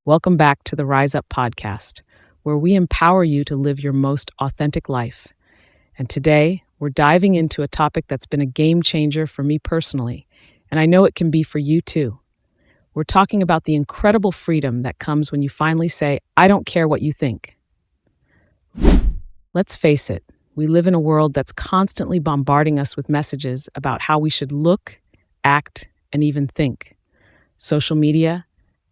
Welcome back to the Rise Up podcast, where we empower you to live your most authentic life. And today, we're diving into a topic that's been a game changer for me personally, and I know it can be for you too. We're talking about the incredible freedom that comes when you finally say, I don't care what you think. Let's face it, we live in a world that's constantly bombarding us with messages about how we should look, act, and even think. Social media,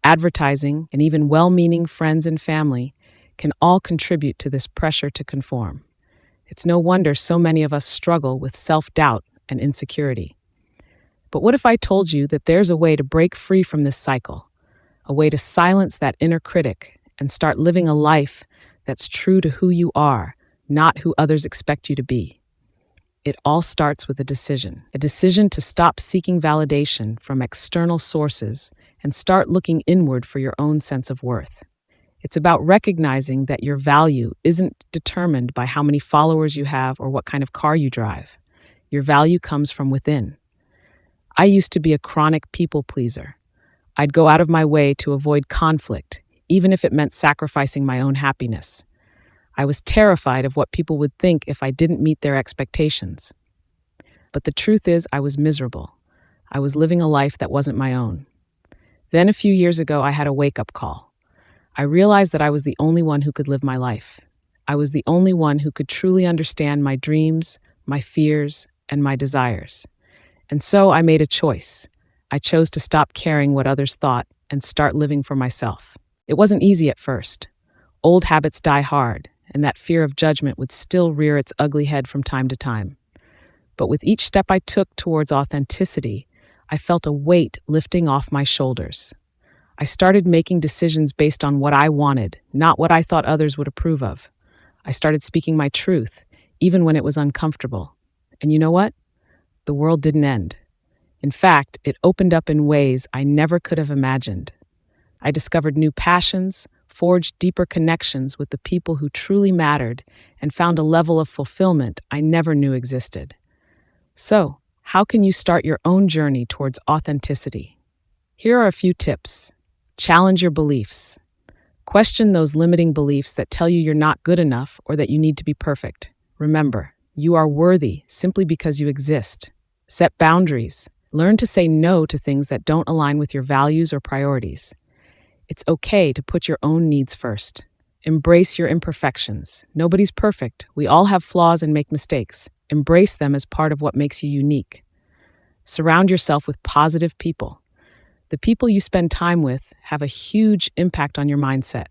advertising, and even well-meaning friends and family can all contribute to this pressure to conform. It's no wonder so many of us struggle with self-doubt and insecurity. But what if I told you that there's a way to break free from this cycle, a way to silence that inner critic and start living a life that's true to who you are, not who others expect you to be? It all starts with a decision to stop seeking validation from external sources and start looking inward for your own sense of worth. It's about recognizing that your value isn't determined by how many followers you have or what kind of car you drive. Your value comes from within. I used to be a chronic people pleaser. I'd go out of my way to avoid conflict, even if it meant sacrificing my own happiness. I was terrified of what people would think if I didn't meet their expectations. But the truth is, I was miserable. I was living a life that wasn't my own. Then a few years ago, I had a wake-up call. I realized that I was the only one who could live my life. I was the only one who could truly understand my dreams, my fears, and my desires. And so I made a choice. I chose to stop caring what others thought and start living for myself. It wasn't easy at first. Old habits die hard, and that fear of judgment would still rear its ugly head from time to time. But with each step I took towards authenticity, I felt a weight lifting off my shoulders. I started making decisions based on what I wanted, not what I thought others would approve of. I started speaking my truth, even when it was uncomfortable. And you know what? The world didn't end. In fact, it opened up in ways I never could have imagined. I discovered new passions, forged deeper connections with the people who truly mattered, and found a level of fulfillment I never knew existed. So, how can you start your own journey towards authenticity? Here are a few tips. Challenge your beliefs. Question those limiting beliefs that tell you you're not good enough or that you need to be perfect. Remember, you are worthy simply because you exist. Set boundaries. Learn to say no to things that don't align with your values or priorities. It's okay to put your own needs first. Embrace your imperfections. Nobody's perfect. We all have flaws and make mistakes. Embrace them as part of what makes you unique. Surround yourself with positive people. The people you spend time with have a huge impact on your mindset.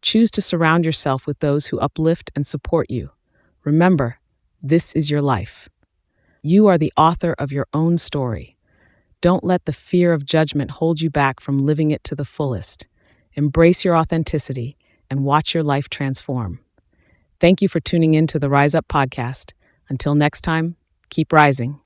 Choose to surround yourself with those who uplift and support you. Remember, this is your life. You are the author of your own story. Don't let the fear of judgment hold you back from living it to the fullest. Embrace your authenticity and watch your life transform. Thank you for tuning in to the Rise Up podcast. Until next time, keep rising.